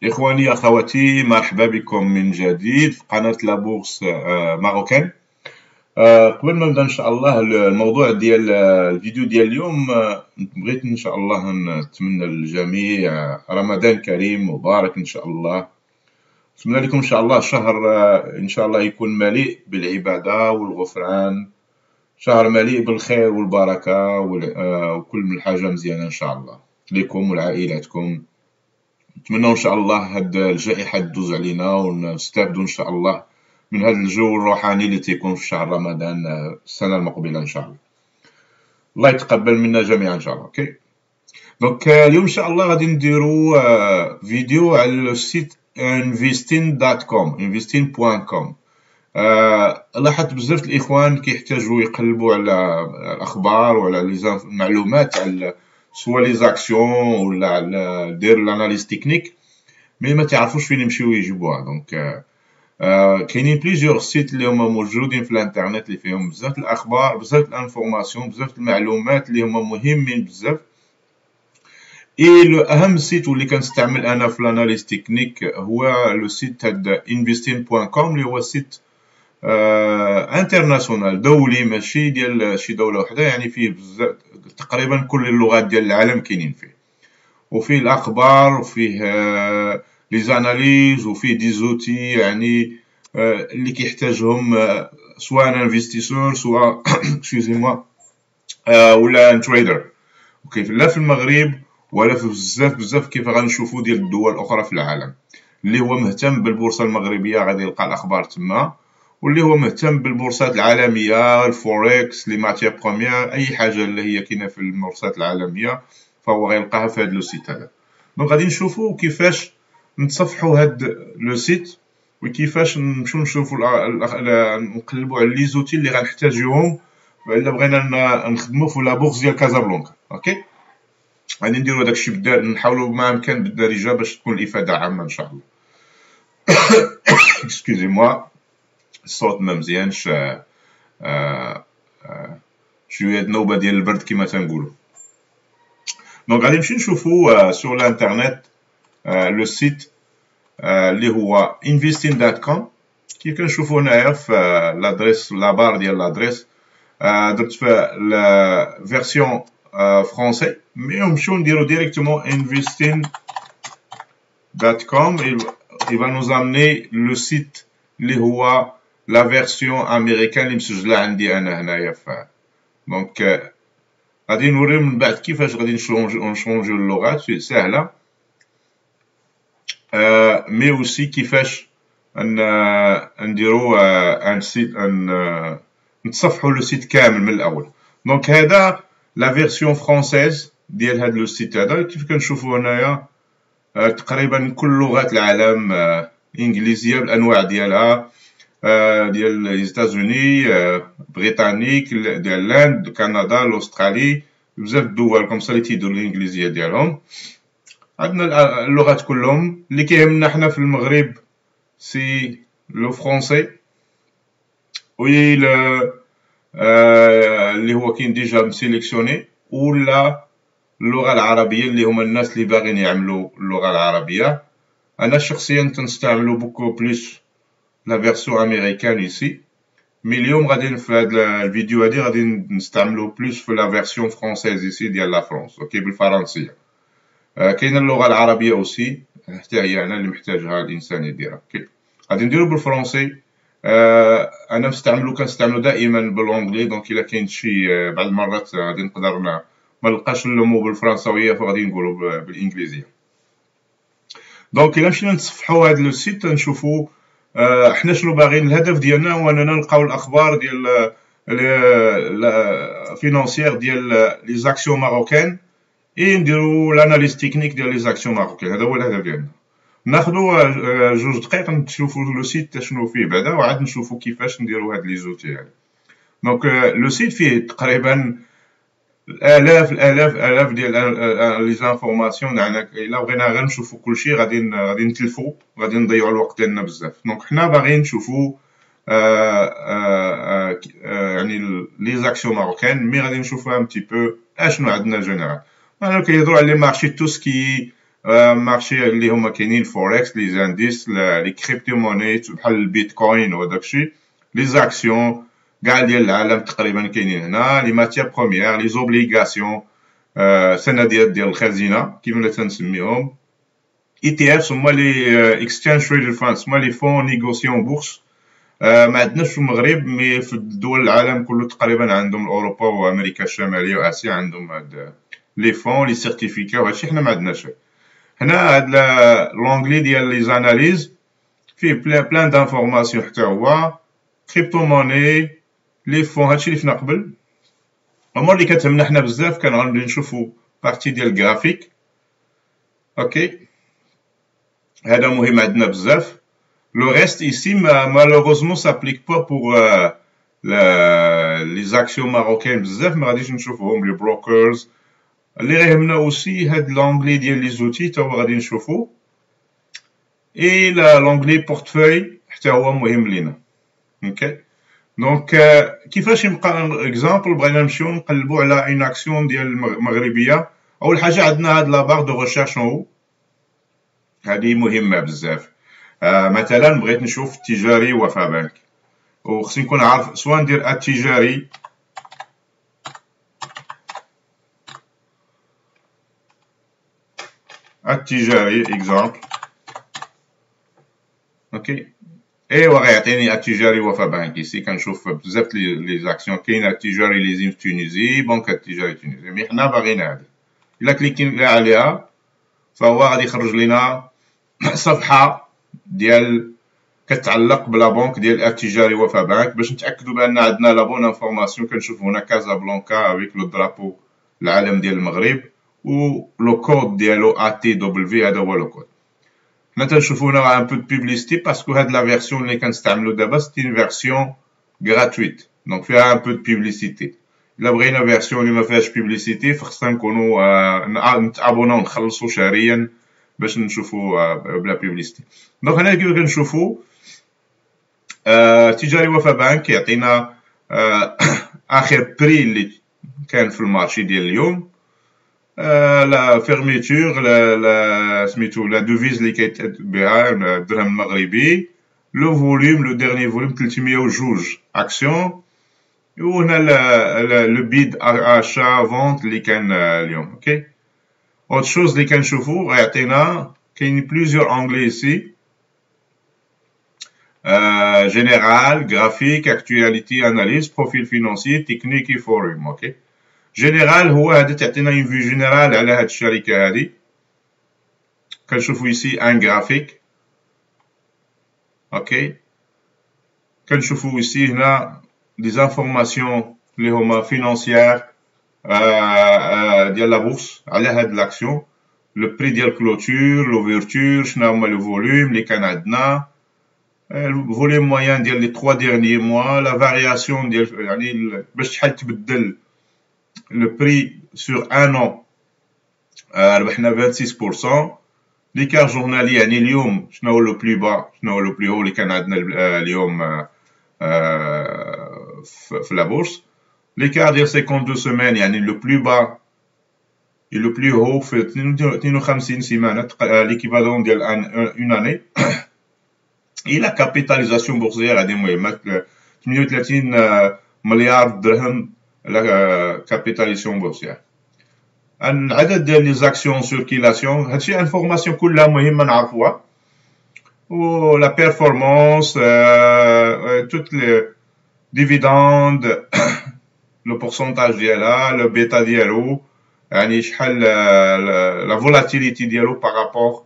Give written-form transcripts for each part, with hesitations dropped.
إخواني أخواتي، مرحبا بكم من جديد في قناة لابورس ماروكان. قبل ما نبدا إن شاء الله الموضوع ديال الفيديو ديال اليوم، بغيت إن شاء الله نتمنى للجميع رمضان كريم مبارك إن شاء الله. نتمنى لكم إن شاء الله شهر إن شاء الله يكون مليء بالعبادة والغفران، شهر مليء بالخير والبركة وكل من حاجة مزيانة إن شاء الله لكم ولعائلاتكم. نتمنى إن شاء الله هاد الجائحة تدوز علينا ونستافدوا إن شاء الله من هاد الجو الروحاني اللي تيكون في شهر رمضان السنة المقبلة إن شاء الله. الله يتقبل منا جميعا إن شاء الله. أوكي، دونك اليوم إن شاء الله غادي نديرو فيديو على السيت investin.com investin.com. لاحظت بزاف الإخوان كيحتاجوا يقلبوا على الأخبار وعلى المعلومات على سوا لي زاكسيون ولا على دير لاناليز تكنيك، مي ما تعرفوش فين يمشيو يجيبوها. دونك كاينين بليزيور سيت اللي هما موجودين في الانترنت اللي فيهم بزاف الاخبار، بزاف الانفورماسيون، بزاف المعلومات اللي هما مهمين بزاف. اي لو اهم سيت واللي كنستعمل انا في الاناليز تكنيك هو لو سيت هاد investin.com اللي هو سيت انترناسيونال دولي، ماشي ديال شي دوله وحده، يعني فيه بزاف تقريبا كل اللغات ديال العالم كاينين فيه، وفيه الاخبار وفيه لي زاناليز وفيه دي زوتي يعني اللي كيحتاجهم سواء ان انفستيسور سواء اكسكوزي ولا ان تريدر. اوكي، لا في المغرب ولا في بزاف كيف غنشوفوا ديال الدول الاخرى في العالم. اللي هو مهتم بالبورصه المغربيه غادي يلقى الاخبار تما، واللي هو مهتم بالبورصات العالميه، الفوركس، لي ماتيير بروميير، اي حاجه اللي هي كاينه في البورصات العالميه فهو غيلقاها في هذا لو سيت هذا. دونك غادي نشوفوا كيفاش نتصفحوا هاد لو سيت وكيفاش نمشيو نشوفوا نقلبوا على لي زوتي اللي غنحتاجوهم الا بغينا نخدموا في لا بورصه ديال كازابلانكا. اوكي، غادي نديروا داكشي نحاولوا ما امكن بالدارجه باش تكون الافاده عامه ان شاء الله. اكسكوزي موا الصوت ما مزيانش، شويه النوبه ديال البرد كما تنقولوا. دونك غادي نمشي نشوفوا سور الانترنت لو سيت اللي هو investin.com. كيف كنشوفوا هنايا في لادريس لابار ديال لادريس درت في لا فيرسيون فرونسي، مي نمشيو نديرو ديريكتومون investin.com. il va nous amener le site اللي هو لا فيرسيون امريكان اللي مسجله عندي انا هنايا في. دونك غادي نوريو من بعد كيفاش غادي نشونجيو اللغات سهله، مي اوسي كيفاش نديرو ان سيت نتصفحوا لو سيت كامل من الاول. دونك هذا لا فيرسيون فرونسيز ديال هذا لو سيت هذا. كيف كنشوفوا هنايا تقريبا كل لغات العالم، انجليزيه بالانواع ديالها، ديال لي ايتازوني، بريطانيك، ديال لاند، كندا، الاسترالي، بزاف الدول كوم سا اللي تيديروا الانجليزيه ديالهم. عندنا اللغات كلهم. اللي كيهمنا حنا في المغرب سي لو فرونسي، وي اللي هو كاين ديجا مسيليكسيوني، ولا اللغه العربيه اللي هما الناس اللي باغيين يعملوا اللغه العربيه. انا شخصيا تنستعملو بوكو بليس لا فيرسيون امريكان ايسي، مي اليوم غادي في هذا الفيديو هادي غادي نستعملو بليس في لا فيرسيون فرونسيز ايسي ديال لا فرنسا. اوكي، بالفرنسيه. كاينه اللغه العربيه اوسي حتى هي انا اللي محتاجها الانسان يديرها. اوكي، غادي نديرو بالفرنسي. انا كنستعملو دائما بالانجلي. دونك الا كاين شي بعض المرات غادي نقدر ما نلقاش اللمو بالفرنساويه فغادي نقولو بالانجليزيه. دونك الا مشينا نتصفحوا هذا لو سيت نشوفوا حنا شنو باغيين. الهدف ديالنا هو اننا نلقاو الاخبار ديال فينانسيير ديال لي زاكسيون ماروكان، نديرو لاناليز تكنيك ديال لي زاكسيون ماروكان. هذا هو الهدف ديالنا. ناخدو جوج دقائق نشوفوا لو سيت شنو فيه بعدا، وعاد نشوفوا كيفاش نديرو هاد لي زوتي هادي. دونك لو سيت فيه تقريبا الاف ديال لي زانفورماسيون. يعني الا بغينا غير نشوفوا كلشي غادي نتلفوا، غادي نضيعوا الوقت ديالنا بزاف. دونك حنا باغيين نشوفوا يعني لي زاكسيون ماروكان، مي غادي نشوفوا ان بتي بو اشنو عندنا جينيرال. انا كيهضروا على لي مارشي تو سكي مارشي اللي هما كاينين فوركس لي زانديس لي كريبتو موني بحال البيتكوين وداك الشيء لي زاكسيون كاع ديال العالم تقريبا كاينين هنا لي ماتيير بروميير لي زوبليغاسيون سندات ديال الخزينه كيما تنسميهم اي تي اف هما لي اكسشينج تريدد فاندز هما لي فون نيغوسيون بورس ما عندناش في المغرب مي في الدول العالم كله تقريبا عندهم اوروبا وامريكا الشماليه واسيا عندهم هاد لي فون لي سيرتيفيكا وهادشي حنا ما عندناش هنا هاد لونغلي ديال لي زاناليز فيه بلان دانفورماسيون حتى هو كريبتو موني لي فون هادشي اللي فينا قبل الامور اللي كتهمنا حنا بزاف كان غادي نشوفو بارتي ديال الجرافيك اوكي هذا مهم عندنا بزاف لو ريست ايسي malheureusement s'applique pas pour les actions marocaines بزاف ما غاديش نشوفوهم لي بروكرز اللي غيهمنا اوسي هاد لونغلي ديال لي زوتي تا هو غادي نشوفو اي لونغلي بورتفوي حتى هو مهم لينا اوكي دونك كيفاش يبقى اكزامبل بغينا نمشيو نقلبو على اون اكسيون ديال المغربيه اول حاجه عندنا هاد لا بار دو ريشيرش اون هادي مهمه بزاف مثلا بغيت نشوف تجاري وفاء بنك وخصني نكون عارف سواء ندير التجاري اكزامبل اوكي ايوا غيعطيني التجاري وفاء بنك يسي كنشوف بزاف لي زاكسيون كاين التجاري ليزيم تونيزي بنك التجاري تونيزي مي حنا باغينا هادي الا كليكينا عليها فهو غادي يخرج لنا صفحه ديال كتعلق بلا بنك ديال التجاري وفاء بنك باش نتاكدوا بان عندنا لا بون انفورماسيون كنشوف هنا كازابلانكا افيك لو درابو العالم ديال المغرب و لو كود ديالو اتي دبليو هذا هو لو كود حنا تنشوفوا هنا ان بو دو بوبليسيتي باسكو هاد لا فيرسيون اللي كنستعملوا دابا سي اون فيرسيون غراتويت دونك فيها ان بو دو بوبليسيتي الا بغينا فيرسيون اللي ما فيهاش بوبليسيتي فخصنا نكونوا نتابوناو نخلصوا شهريا باش نشوفوا بلا بوبليسيتي دونك هنا كيف كنشوفوا تجاري وفاء بنك يعطينا اخر بري اللي كان في المارشي ديال اليوم لا فيرميتور لا سميتو لا دوفيز اللي كيتباع الدرهم المغربي لو فوليوم لو ديرني فوليوم 302 اكسيون وهنا لو بيد اشا فونت اللي كان اليوم اوكي اوت شوز اللي كنشوفو غيعطينا كاين بليزيور اونغلي ici général, graphique, actualité, analyse, profil financier, technique et forum. Ok. Général هو هذا تعطينا une vue générale على هاد الشركة هادي. كنشوفو ici un graphique. Ok. كنشوفو ici هنا des informations اللي هما financières ديال لا بورس على هاد لاكسيون. Le prix ديال clôture, l'ouverture, شنو هما le volume اللي كان عندنا. Le volume moyen ديال les 3 derniers mois, la variation ديال يعني باش شحال تبدل le prix sur un an ربحنا 26%. l'écart journalier يعني اليوم شنو هو لو بلو با شنو هو لو بلو هو اللي كان عندنا اليوم في لا بورس. l'écart ديال 52 semaines يعني لو بلو با et le plus haut في 52 سيمانه l'équivalent ديال une année. et la capitalisation boursière هذه مهمه 38 مليار درهم la capitalisation boursière. العدد ديال لي زاكسيون سيركيلاسيون هادشي انفورماسيون كلها مهمه نعرفوها و لا بيرفورمانس توت لي ديفيداند لو بورسونتاج ديالها لو بيتا ديالو يعني شحال لا فولاتيليتي ديالو بارابور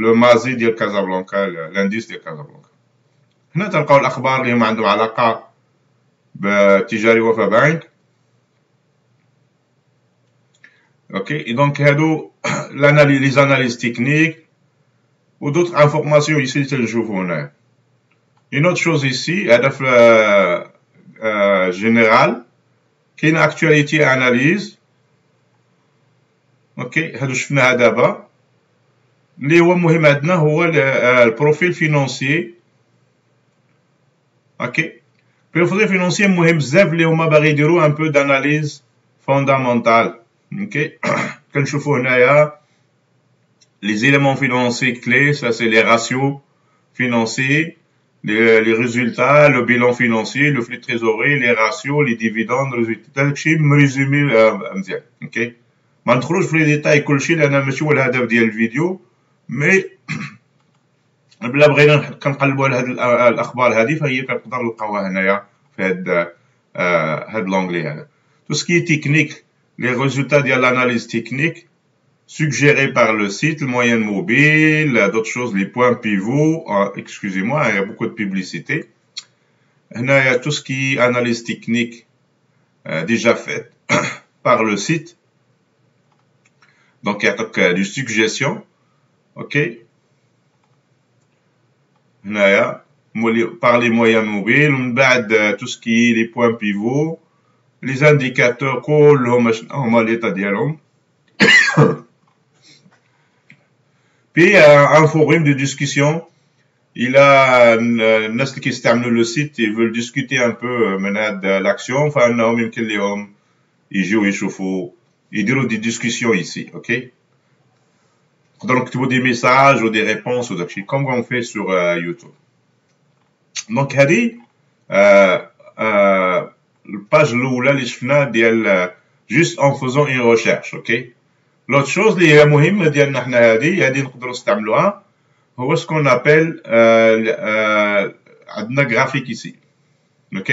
لو مازي ديال كازابلانكا لانديس ديال كازابلانكا. هنا تلقاو الاخبار اللي هما عندهم علاقه بتجاري وفاء بنك. اوكي دونك هادو لي زاناليز تكنيك و دوت انفورماسيون يسي تنشوفو هنا. une autre chose ici هذا في جينيرال كاين اكtualité اناليز. اوكي هادو شفناها دابا اللي هو مهم عندنا هو البروفيل فينانسيي. اوكي البروفيل فينانسيي مهم بزاف اللي هما باغي يديروا ان بو داناليز فوندامونتال. اوكي كنشوفوا هنايا les éléments financiers clés, ça c'est les ratios financiers, les résultats, le bilan financier, le flux de trésorerie, les ratios, les dividendes, les résultats, هذاك الشيء مريزومي مزيان. اوكي ما ندخلوش في لي ديتاي كلشي لان ماشي هو الهدف ديال الفيديو، مي بلا بغينا كنقلبوا على هاد الاخبار هذه فهي كنقدروا نلقاوها هنايا في هاد لونغلي هذا. تو سكي تكنيك les résultats de l'analyse technique suggérés par le site, le moyen mobile, d'autres choses, les points pivots, excusez-moi, il y a beaucoup de publicité. Il y a tout ce qui est analyse technique déjà faite par le site. Donc, il y a des suggestions. OK. Il y a par les moyens mobiles, tout ce qui est les points pivots, les indicateurs, كلهم l'état ديالهم. Puis un forum de discussion, il a الناس اللي كيستعملوا le site ils veulent discuter un peu من هاد l'action فانهم يمكن لهم يجيو يشوفوا يديروا des discussions ici. OK. نقدروا نكتبوا des messages ou des réponses ou داكشي comme on fait sur YouTube. Donc هذه الباج الاولى اللي شفنا ديال juste en faisant une recherche. OK. L'autre chose اللي هي مهمه ديالنا حنا هذه نقدروا نستعملوها هو ce qu'on appelle عندنا graphique ici. OK.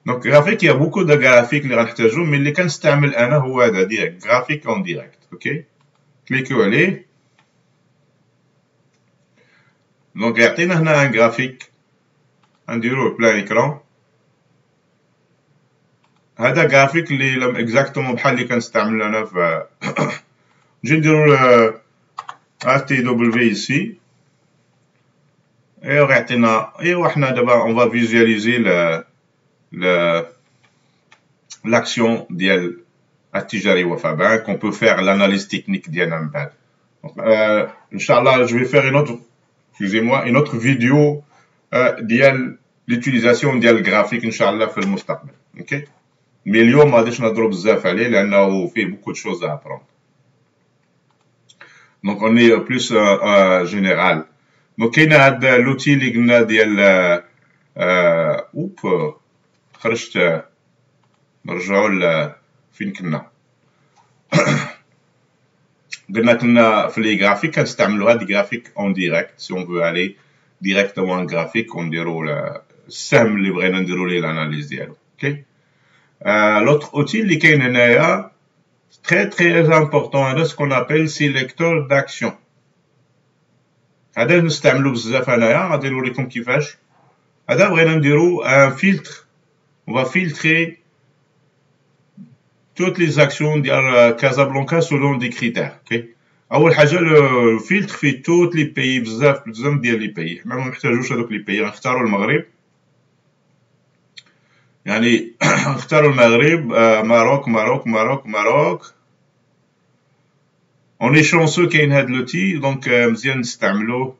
Donc graphique il y a beaucoup de graphiques اللي غنحتاجو mais اللي كنستعمل انا هو هذا ديريكت graphique en direct. OK. كليكيو عليه. دونك يعطينا هنا ان graphique نديرو بلان ايكران. هذا جرافيك اللي اكزاكتومون بحال اللي كنستعمل انا في نجي نديرو تي دبليو سي ايوا غيعطينا ايوا حنا دابا اون فا فيزواليزي l'action ديال التجاري وفاء بانك. on peut faire l'analyse technique ديالنا من بعد. ان شاء الله je vais faire une autre vidéo ديال l'utilisation ديال الجرافيك ان شاء الله في المستقبل. اوكي مي اليوم ما غاديش نهضروا بزاف عليه لانه فيه beaucoup de choses à apprendre. Donc on est plus général. Donc كاين هاد l'outil اللي قلنا ديال خرجت نرجعوا فين كنا. قلنا في لي غرافيك كنستعملوا هاد غرافيك اون ديريكت سي اون فو الي ديريكتومون غرافيك ونديروا السهم اللي بغينا نديروا ليه الاناليز ديالو. اوكي l'autre outil اللي كاين هنايا très important هذا ce qu'on appelle sélecteur d'action. هذا نستعملو بزاف هنايا غادي نوريكم كيفاش. هذا بغينا نديرو ان فلتر on va filtrer toutes les actions ديال كازابلانكا selon des critères. اوكي اول حاجه لو فلتر فيه توت لي بيي بزاف ديال لي بيي. حنا ما محتاجوش هذوك لي بيي غنختاروا المغرب يعني نختاروا المغرب ماروك on est chanceux كاين هاد لوتي دونك مزيان نستعملوه.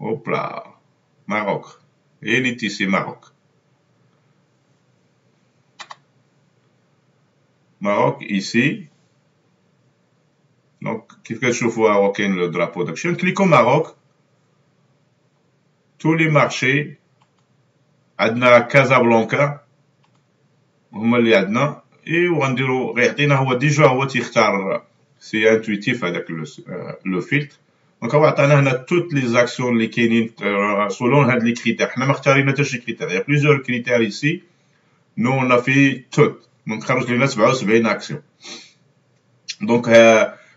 اوبلا ماروك اليتي سي ماروك ici. donc كيف كتشوفوا هو كاين لو درابو داكشي نكليكو ماروك tous les marchés عندنا كازابلانكا هما اللي عندنا اي وغنديرو غيعطينا هو ديجا هو تيختار سي انتويتيف هذاك لو فيلتر. دونك هو عطانا هنا توت لي زاكسيون اللي كاينين سولون هاد لي كريتير. حنا ما اختارينا حتى شي كريتير يا بليزيور كريتير ايسي نو اون في توت دونك خرج لنا 77 اكسيون. دونك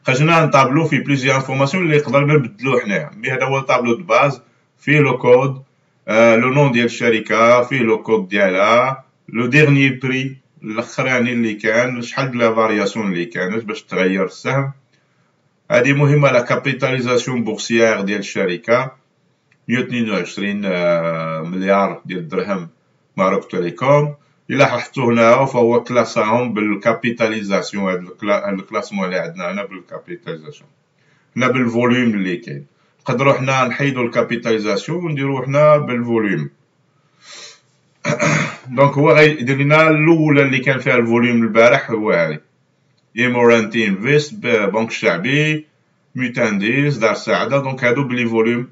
خرجنا ان طابلو فيه بليزيور انفورماسيون اللي قدرنا نبدلوه حنايا مي هذا هو الطابلو دو باز فيه لو كود لو نون ديال الشركه فيه لو كود ديالها لو ديرني بري الاخراني اللي كان شحال د لا فارياسيون اللي كانت باش تغير السهم. هذه مهمه لا كابيتاليزاسيون بورسيير ديال الشركه 122 مليار ديال الدرهم ماروك تيليكوم. الا لاحظتوا هنا فهو كلاساهم بالكابيتاليزاسيون. هذا الكلاسمون اللي عندنا هنا بالكابيتاليزاسيون هنا بالفوليوم اللي كاين. نقدروا حنا نحيدوا الكابيتاليزاسيون ونديروا حنا بالفوليوم. دونك هو غيدير لنا الاولى اللي كان فيها الفوليوم البارح هو هذه ايمورانتي انفست بنك الشعبي ميتانديس دار السعاده. دونك هادو بلي فوليوم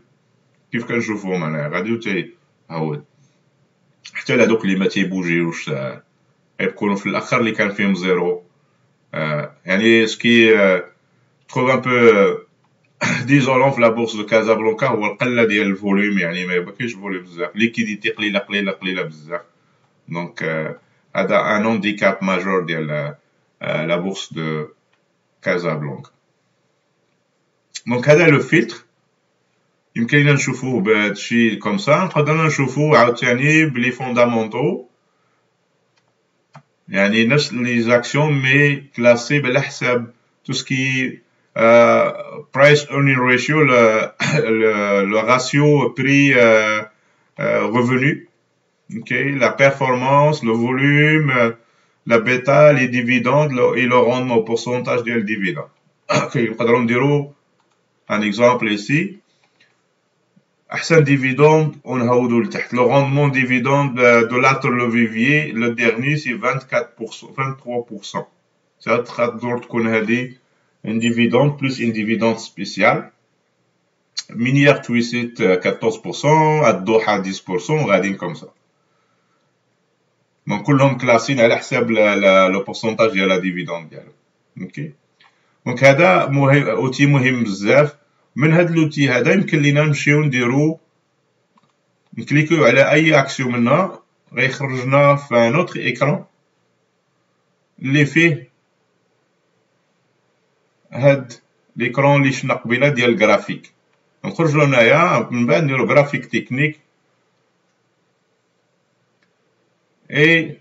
كيف كنشوفوهم انا غاديو تيهود حتى لهادوك اللي ما تيبوجيوش يكونوا في الاخر اللي كان فيهم زيرو. يعني سكي تروف ان بو ديزولون في لا بورصه دو كازابلانكا هو القله ديال الفوليوم، يعني ما كاينش فوليوم بزاف، ليكيديتي قليله بزاف. دونك هذا ان هانديكاب ماجور ديال لا بورصه دو كازابلانكا. دونك هذا لو فيلتر يمكن لينا نشوفوه بهادشي كوم سا. نقدروا نشوفوه عاوتاني بلي فوندامونتو، يعني نفس لي زاكسيون مي كلاسي على حساب تو سكي price earning ratio, le ratio prix revenu, okay, la performance, le volume, la bêta, les dividendes et le rendement, pourcentage des dividendes. Okay, نقدروا نديروا un exemple ici. أحسن dividende ونهودو لتحت. Le rendement dividende de l'Alter le Vivier, le dernier c'est 24%, 23%. Ça تقدر تكون هذه un dividende plus une dividende spéciale. Minière Twisted 14%, Ad-Doha 10%, غاديين comme ça. Donc كلهم كلاسين على حساب le pourcentage ديال la dividende ديالهم. اوكي. دونك هذا مهم، اوتي مهم بزاف. من هاد لوتي هذا يمكن لينا نمشيو نديرو نكليكيو على اي اكسيون منها غيخرجنا في نوتر ايكران اللي فيه هاد ليكرون اللي شفنا قبيله ديال الجرافيك. نخرجوا هنايا من بعد نديرو جرافيك تكنيك اي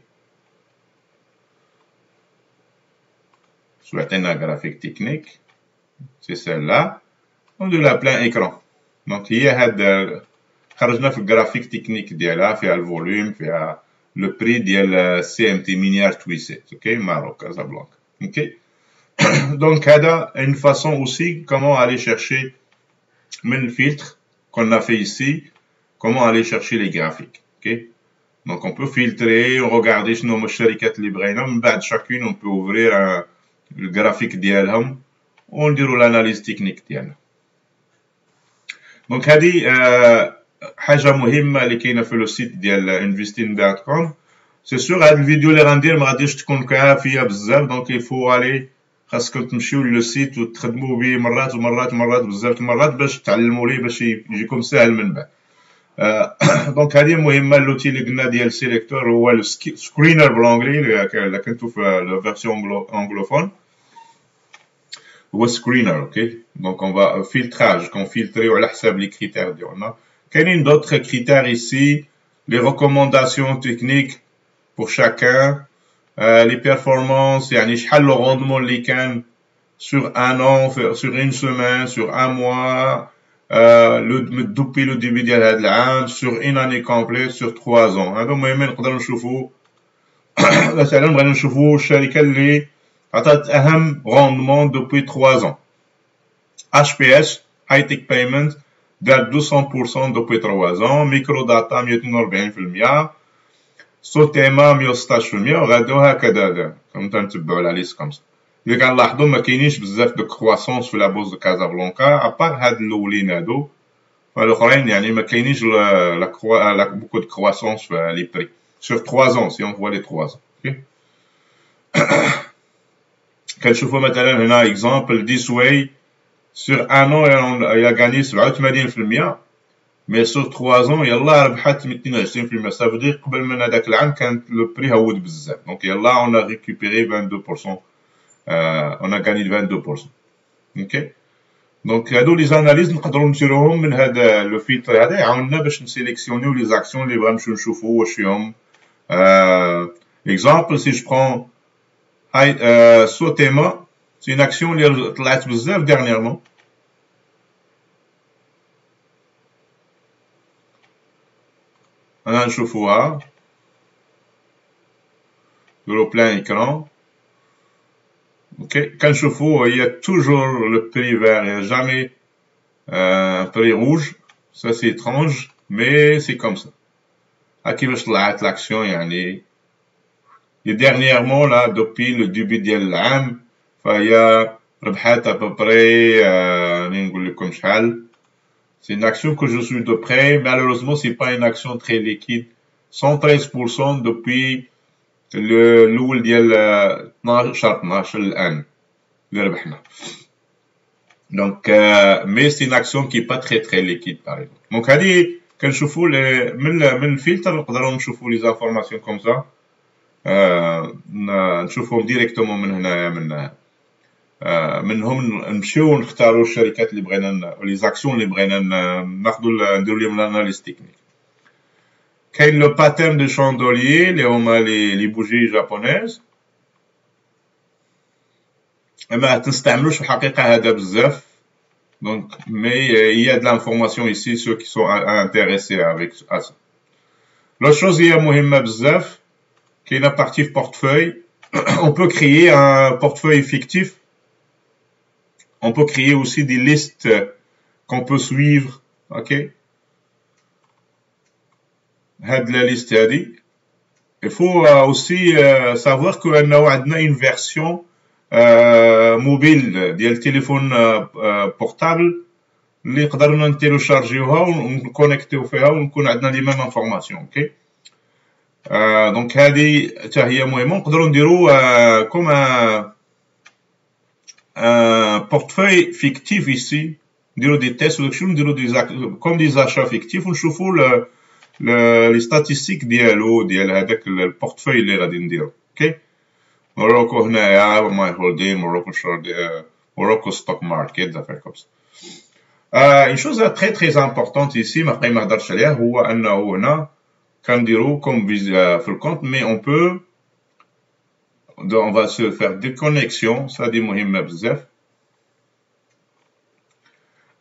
شو عطينا جرافيك تكنيك سي سيل-لا وندير لها بلان ايكران. دونك هي هاد خرجنا في الجرافيك تكنيك ديالها، فيها الفوليوم، فيها لو بري ديال سي ام تي مينيير تويسيت، اوكي، ماروك كازابلانكا. اوكي. Donc, هذا une façon aussi comment aller chercher le filtre qu'on a fait ici, comment aller chercher les graphiques. Okay? Donc, on peut filtrer, regarder شنو هما الشركات اللي بغينا، من بعد chacune on peut ouvrir le graphique ديالهم ونديروا l'analyse technique ديالنا. Donc, هذه حاجة مهمة اللي كاينة في لو سيت ديال investing.com. سي سور هاد الفيديو اللي غندير ما غاديش تكون كافية بزاف، دونك il faut aller خاصكم تمشيو لو سيت وتخدموا به مرات ومرات بزاف المرات باش تعلموا ليه باش يجيكم ساهل من بعد. دونك هذه مهمه. اللوتي اللي قلنا ديال سيليكتور هو السكرينر بالانجلي، الا كنتو في لا فيرسيون انجلوفون هو سكرينر. اوكي. دونك اون فا فيلتراج كونفيلتريو على حساب لي كريتير ديالنا. كاينين دوطخ كريتير ايسي لي ريكومونداسيون تكنيك pour chacun. Les performances, يعني شحال le rendement اللي كان sur un an, sur une semaine, sur un mois, depuis le début ديال هاد العام, sur une année complète, sur 3 ans. هادو مهمين نقدروا نشوفوا. مثلا بغينا نشوفوا الشركة اللي عطات أهم rendement depuis 3 ans. HPS, High Tech Payment, دار 200% depuis 3 ans. Microdata 142%. سوتيما 116% وغادو هكذا كما تنتبعوا على ليست كومسا. اللي كنلاحظوا ما كاينينش بزاف دو كرواسونس في لا بورصه دو كازابلانكا ابار هاد الاولين هادو، فالاخرين يعني ما كاينينش لا بوكو دو كرواسونس في لي بري سور 3 ans سي اون فوا لي 3 ans. اوكي. كنشوفوا مثلا هنا اكزامبل ديس واي سور ان اون il a gagné 87%، مي سور 3 ans يلا ربحت 22%. Ça veut dire قبل من هذاك العام كانت لو بري هود بزاف. دونك يلا on a récupéré 22%، on a gagné 22%. اوكي. دونك هادو لي زاناليز نقدروا نديروهم من هذا لو فيلتر هذا، يعاوننا باش نسيليكسيونيو لي زاكسيون اللي بغا نمشيو نشوفوا واش فيهم. اكزامبل سي جو برون هاي سوتيما سي اون اكسيون اللي طلعت بزاف ديرنييرمون. انا نشوفوها نديرو بلان ايكران. اوكي. كنشوفو هي توجور لو بري فير، يا جامي ان بري روج. سا سي étrange مي سي كوم سا. ها كيفاش طلعت لاكسيون يعني ديرنييرمون لا دوبي لو ديبي ديال العام فهي ربحات ابوبري نقول لكم شحال. C'est une action que je suis de près. Malheureusement, c'est pas une action très liquide. 113% depuis الاول ديال 12 الان اللي ربحنا. دونك مي سي اكسيون كي با تري تري ليكيد باغ. دونك هادي كنشوفوا من الفلتر نقدروا نشوفوا لي زانفورماسيون كوم سا، نشوفهم ديريكتومون من هنايا منهم نمشيو نختاروا الشركات اللي بغينا لي زاكسيون اللي بغينا ناخذوا نديروا لهم الاناليز تكنيك. كاين لو باترن دو شاندوليي اللي هما لي بوجي جابونيز، ما تنستعملوش في الحقيقه هذا بزاف. دونك مي il y a de l'information ici ceux qui sont intéressés avec ça. L'autre chose هي مهمه بزاف، كاينه بارتي في portefeuille. On peut créer un portefeuille fictif. On peut créer aussi des listes qu'on peut suivre. OK, هاد la liste هادي. Il faut aussi savoir que nous avons une version mobile ديال التليفون بورتابل اللي قدرنا نتيلوشارجيوها ونكونيكتيو فيها ونكون عندنا لي ميم انفورماسيون. اوكي، دونك هذه حتى هي مهمه. نقدروا نديروا كوم بورتفوي فيكتيف ici، نديروا دي تيست وداكشي، نديروا دي كوم دي زاشا فيكتيف ونشوفوا لي ستاتيستيك ديال هذاك البورتفوي اللي غادي نديرو. اوكي، موروكو هنايا ماي هولدين، موروكو ستوك ماركت دافير كوم سا. une chose très très importante ici ما هضرتش عليها هو انه هنا كنديرو كوم في الكونت مي اون بو on va se faire des connexions. ça دي مهمه بزاف.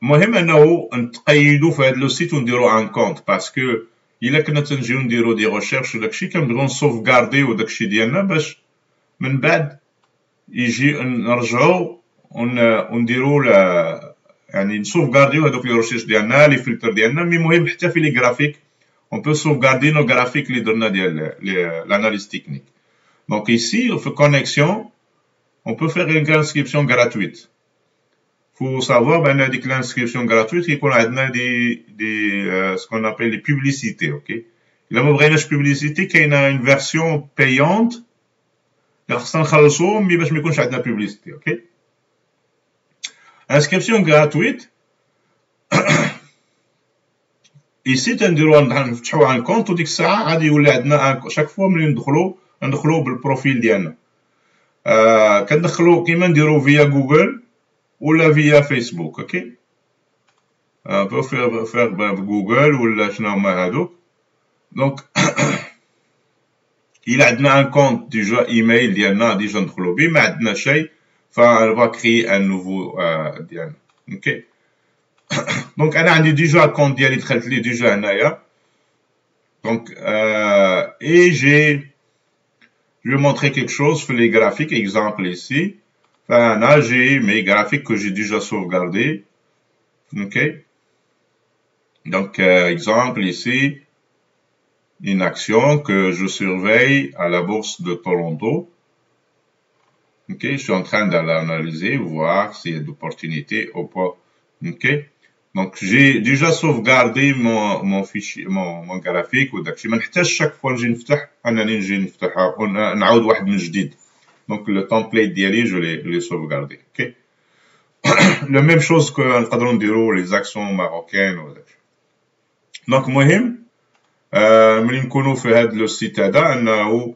مهم انه نتقيدوا في هذا لو سيت ونديرو ان كونت باسكو الا كنا تنجيو نديرو دي ريشيرش وداكشي كنبغيو نسوفغارديو داكشي ديالنا باش من بعد يجي نرجعو ونديرو يعني نسوفغارديو هذوك لي ريشيرش ديالنا لي فلتر ديالنا. مي مهم حتى في لي غرافيك on peut sauvegarder nos graphiques اللي درنا ديال l'analyse technique. Donc ici في connexion on peut faire une inscription gratuite. faut savoir بان هذيك l'inscription gratuite يكون عندنا دي ce qu'on appelle les publicités. OK، الا ما بغيناش publicité كاينه une version payante اللي خصنا نخلصو مي باش ما يكونش عندنا publicité. OK، inscription gratuite. ici تنديرو نفتحو ان كونط وديك الساعه غادي يولي عندنا شاك فوا ملي ندخلو بالبروفيل ديالنا. كندخلو كيما نديرو فيا جوجل ولا فيا فيسبوك. اوكي، بو فير بجوجل ولا شنو هما هادوك. دونك الا عندنا ان كونط ديجا ايميل ديالنا ديجا ندخلو بيه، ما عندنا شيء فا كري ان نوفو ديالنا. اوكي، دونك انا عندي ديجا الكونت ديالي دخلت ليه ديجا هنايا. دونك اي جي je vais montrer quelque chose sur les graphiques. Exemple ici, là j'ai mes graphiques que j'ai déjà sauvegardés. Ok, donc exemple ici, une action que je surveille à la bourse de Toronto. Ok, je suis en train de l'analyser, voir s'il y a d'opportunités ou pas. Ok, donc j'ai déjà sauvegardé mon fichier, mon graphique وداكشي. ما نحتاج chaque fois نجي نفتح انني نجي نفتحها ونعاود واحد من جديد. donc le template ديالي je l'ai sauvegardé. ok، la même chose que نقدروا نديروا les actions marocaines وداكشي. donc مهم ملي نكونوا في هذا لو سيت هذا انه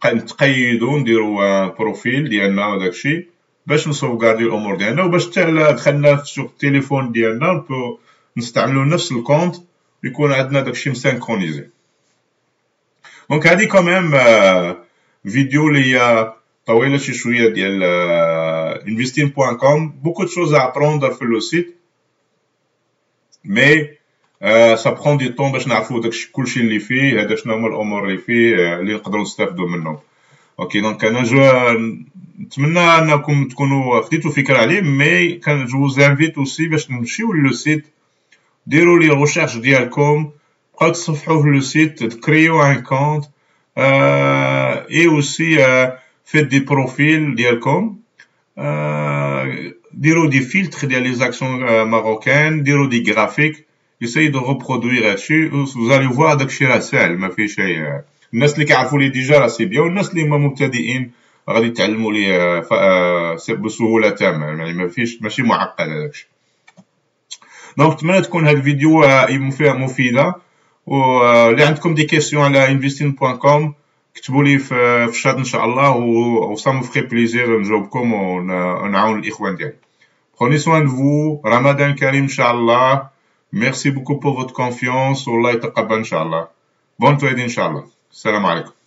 نتقيدوا نديروا بروفيل ديالنا وداكشي باش نسوفغارديو الامور ديالنا، وباش حتى دخلنا في التليفون ديالنا نستعملوا نفس الكونت ويكون عندنا داكشي مسانكرونيزي. دونك هادي كوميم فيديو اللي هي طويله شي شويه ديال investing.com. beaucoup de choses à apprendre في لو سيت مي ça prend du temps باش نعرفوا داكشي كلشي اللي فيه، هذا شنو هما الامور اللي فيه اللي نقدروا نستافدوا منهم. اوكي، دونك انا نتمنى انكم تكونوا خديتوا فكره عليه. مي كان جو زانفيت اوسي باش نمشيو للو سيت، ديروا لي ريشيرش ديالكم، بقاو تصفحوا في لو سيت، تكريو ان كونت اي اوسي فيت دي بروفيل ديالكم. ديروا دي فيلتر ديال لي زاكسيون ماروكان، ديروا دي غرافيك، يساي دو ريبرودوير هادشي، وزالي فوا داكشي راه ساهل ما فيه شي. الناس اللي كيعرفوا لي ديجا راه سي بيان، والناس اللي هما مبتدئين غادي يتعلموا ليه بسهوله تامه، يعني ما فيش ماشي معقد هذاكشي. دونك نتمنى تكون هاد الفيديو فيها مفيده، واللي عندكم دي كيسيون على investing.com كتبوا لي في الشات ان شاء الله، و ça me ferait plaisir نجاوبكم ونعاون الاخوان ديالي. Prenez soin de vous. Ramadan Karim, Inch'Allah. Merci beaucoup pour votre confiance. Allah يتقبل إن شاء الله. Bonne Eid, Inch'Allah. Salam alaikum.